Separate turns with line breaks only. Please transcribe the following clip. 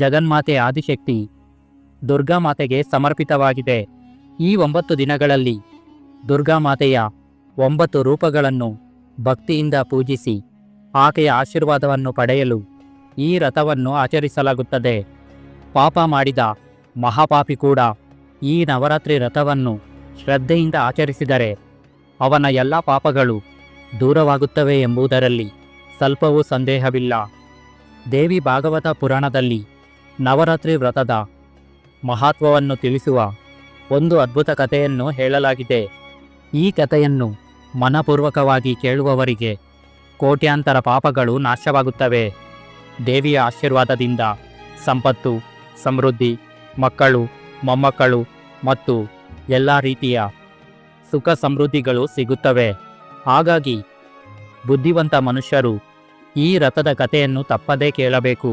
ಜಗನ್ಮಾತೆ ಆದಿಶಕ್ತಿ ದುರ್ಗಾಮಾತೆಗೆ ಸಮರ್ಪಿತವಾಗಿದೆ. ಈ 9 ದಿನಗಳಲ್ಲಿ ದುರ್ಗಾಮಾತೆಯ 9 ರೂಪಗಳನ್ನು ಭಕ್ತಿಯಿಂದ ಪೂಜಿಸಿ ಆಕೆಯ ಆಶೀರ್ವಾದವನ್ನು ಪಡೆಯಲು ಈ ವ್ರತವನ್ನು ಆಚರಿಸಲಾಗುತ್ತದೆ. ಪಾಪ ಮಾಡಿದ ಮಹಾಪಾಪಿ ಕೂಡ ಈ ನವರಾತ್ರಿ ವ್ರತವನ್ನು ಶ್ರದ್ಧೆಯಿಂದ ಆಚರಿಸಿದರೆ ಅವನ ಎಲ್ಲ ಪಾಪಗಳು ದೂರವಾಗುತ್ತವೆ ಎಂಬುದರಲ್ಲಿ ಸ್ವಲ್ಪವೂ ಸಂದೇಹವಿಲ್ಲ. ದೇವಿ ಭಾಗವತ ಪುರಾಣದಲ್ಲಿ ನವರಾತ್ರಿ ವ್ರತದ ಮಹತ್ವವನ್ನು ತಿಳಿಸುವ ಒಂದು ಅದ್ಭುತ ಕಥೆಯನ್ನು ಹೇಳಲಾಗಿದೆ. ಈ ಕಥೆಯನ್ನು ಮನಪೂರ್ವಕವಾಗಿ ಕೇಳುವವರಿಗೆ ಕೋಟ್ಯಾಂತರ ಪಾಪಗಳು ನಾಶವಾಗುತ್ತವೆ. ದೇವಿಯ ಆಶೀರ್ವಾದದಿಂದ ಸಂಪತ್ತು, ಸಮೃದ್ಧಿ, ಮಕ್ಕಳು, ಮೊಮ್ಮಕ್ಕಳು ಮತ್ತು ಎಲ್ಲ ರೀತಿಯ ಸುಖ ಸಮೃದ್ಧಿಗಳು ಸಿಗುತ್ತವೆ. ಹಾಗಾಗಿ ಬುದ್ಧಿವಂತ ಮನುಷ್ಯರು ಈ ವ್ರತದ ಕಥೆಯನ್ನು ತಪ್ಪದೇ ಕೇಳಬೇಕು.